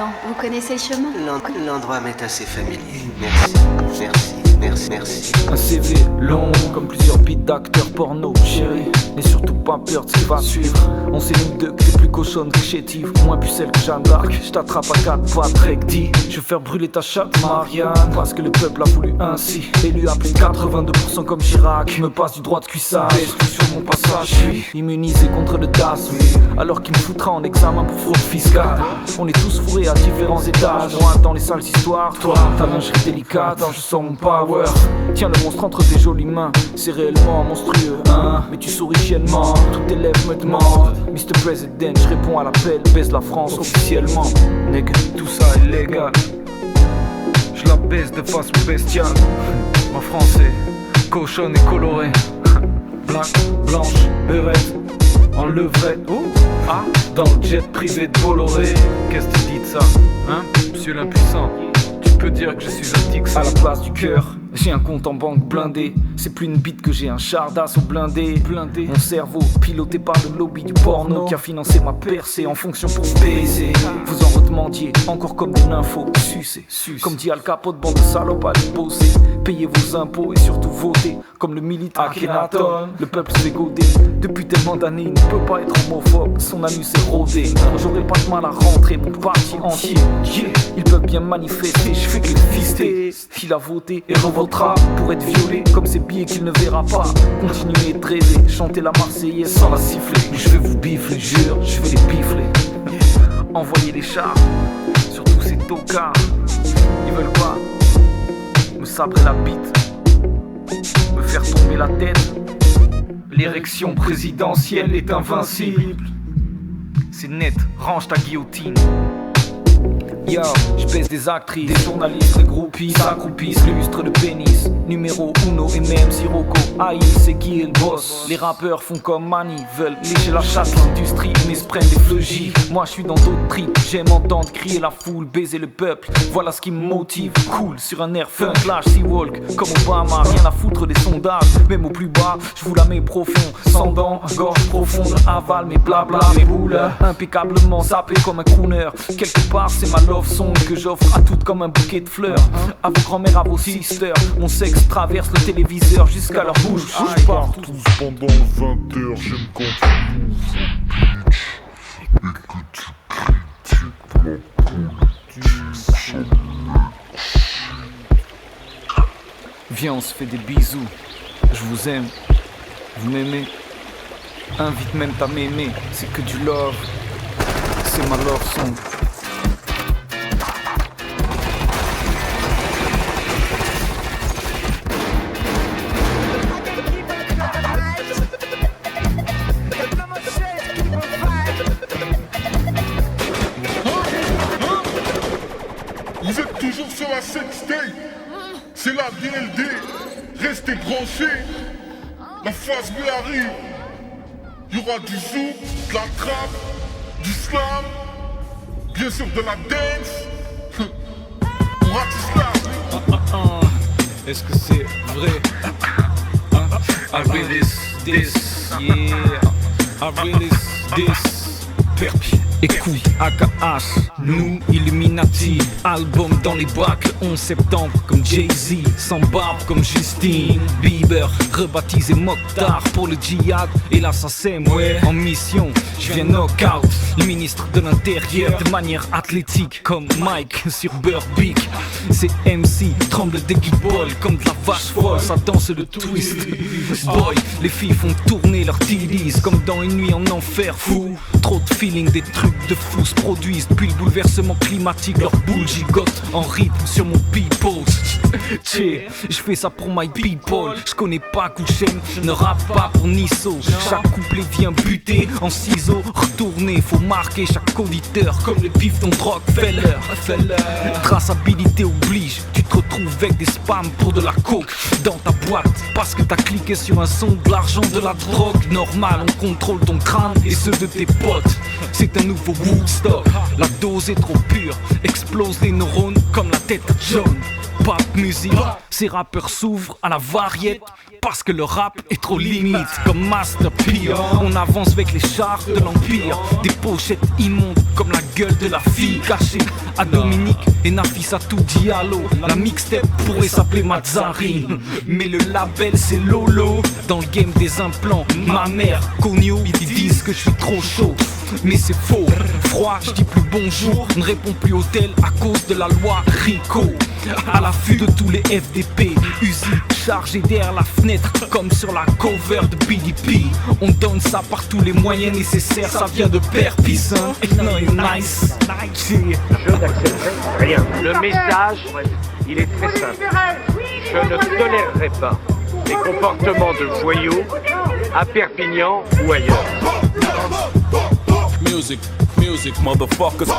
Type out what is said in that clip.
Bon, vous connaissez le chemin? L'endroit m'est assez familier. Merci. Un CV long comme plusieurs beats d'acteurs porno. Chérie, n'aie surtout pas peur de ce qui va suivre. On sait nous deux que t'es plus cochonne que chétive, moins pucelle que Jeanne d'Arc. Je t'attrape à 4 pattes, recti. Je vais faire brûler ta chatte, Marianne, parce que le peuple a voulu ainsi. Élu appelé 82% comme Chirac. Je me passe du droit de cuissage, sur mon passage. Je suis immunisé contre le DAS, alors qu'il me foutra en examen pour fraude fiscale. On est tous fourrés à différents étages. Moi dans les sales histoires, toi ta lingerie délicate. Je sens mon power. Tiens le monstre entre tes jolies mains, c'est réellement monstrueux, hein. Mais tu souris chiennement, tous tes lèvres me demandent Mr. President, je réponds à l'appel, baise la France officiellement. Nègre, tout ça est légal. Je la baise de façon bestiale. En français, cochonne et colorée. Black, blanche, beurette, en levrette. Ah, dans le jet privé de Bolloré. Qu'est-ce que tu dis de ça, hein, monsieur l'impuissant? Tu peux dire que je suis un tic à la place du cœur. J'ai un compte en banque blindé. C'est plus une bite que j'ai un char d'assaut blindé. Mon cerveau piloté par le lobby du porno qui a financé ma percée en fonction pour baiser. Vous en redemandiez encore comme des infos. Sucez. Comme dit Al Capote, bande de salopes, allez bosser. Payez vos impôts et surtout votez. Comme le militant Akhenaton. Le peuple s'est godé. Depuis tellement d'années il ne peut pas être homophobe. Son anus est rodé. J'aurais pas de mal à rentrer mon parti entier. Ils peuvent bien manifester, je fais que les fister. Il a voté et revotera pour être violé comme ces billets qu'il ne verra pas. Continuez de rêver, chanter la Marseillaise sans la siffler. Je vais vous bifler, jure, je vais les bifler. Envoyez les chars sur tous ces tocards. Ils veulent quoi? Me sabrer la bite, me faire tomber la tête. L'érection présidentielle est invincible. C'est net, range ta guillotine. Yo, je baisse des actrices, des journalistes, des groupies s'accroupissent, lustre de pénis. Numéro uno et même Sirocco, aïe c'est qui est le boss. Les rappeurs font comme Mani, veulent lécher la chatte, l'industrie mais se prennent des fleugis. Moi je suis dans d'autres tripes, j'aime entendre crier la foule, baiser le peuple. Voilà ce qui me motive, cool sur un air funk, lâche Sea-Walk comme Obama. Rien à foutre des sondages, même au plus bas, je vous la mets profond. Sans dents, gorge profonde, aval mes blabla, mes boules. Impeccablement zappé comme un crooner. Quelque part c'est ma love song que j'offre à toutes comme un bouquet de fleurs. À vos grand-mères, à vos sisters, mon sexe traverse le téléviseur jusqu'à leur bouche. Bouge partout. Pendant 20 heures, j'aime quand tu et que tu critiques ma Viens, on se fait des bisous. Je vous aime. Vous m'aimez. Invite même ta mémé. C'est que du love. C'est ma love song. Vous êtes toujours sur la sextape. C'est la DLD. Restez branchés. La phase B arrive. Il y aura du zouk, de la trap, du slam, bien sûr de la dance. Bratislava. Est-ce que c'est vrai? I release this, yeah. I release this. Perpi. Écoute, AKH, nous, Illuminati. Album dans les bacs, le 11 septembre comme Jay-Z. Sans barbe comme Justine Bieber. Rebaptisé Mokhtar pour le djihad et l'assassin, ouais. En mission, je viens knock-out le ministre de l'Intérieur de manière athlétique comme Mike sur Burbeak. C'est MC, tremble des guibolles comme de la vache folle, ça danse le twist. Boy, les filles font tourner leurs TDs comme dans une nuit en enfer fou. Trop de feeling, des trucs de fous se produisent depuis le bouleversement climatique. Leur boule gigote en rythme sur mon people. Tché, je fais ça pour my people. Je connais pas Kouchen, ne rappe pas pour Nisso. Chaque couplet vient buter en ciseaux. Retourner, faut marquer chaque auditeur comme le pifton Rockefeller. Traçabilité oblige, tu te retrouves avec des spams pour de la coke dans ta boîte parce que t'as cliqué sur un son, de l'argent, de la drogue. Normal, on contrôle ton crâne et ceux de tes potes. C'est un nouveau Woodstock, la dose est trop pure. Explose les neurones comme la tête jaune. Pop musique, Ces rappeurs s'ouvrent à la variette parce que le rap est trop limite. Comme Master P, on avance avec les chars de l'Empire. Des pochettes immondes comme la gueule de la fille cachée à Dominique et Nafissatou Diallo. La mixtape pourrait s'appeler Mazzarine, mais le label c'est Lolo. Dans le game des implants, ma mère, Cogno, ils disent que je suis trop chaud. Mais c'est faux, froid, je dis plus bonjour, ne réponds plus au tel à cause de la loi Rico. À l'affût de tous les FDP, Uzi chargé derrière la fenêtre comme sur la cover de BDP. On donne ça par tous les moyens nécessaires, ça vient de Père Pissin. Nice. Je n'accepterai rien. Le message, il est très simple. Je ne tolérerai pas des comportements de voyous à Perpignan ou ailleurs. Music, motherfuckers.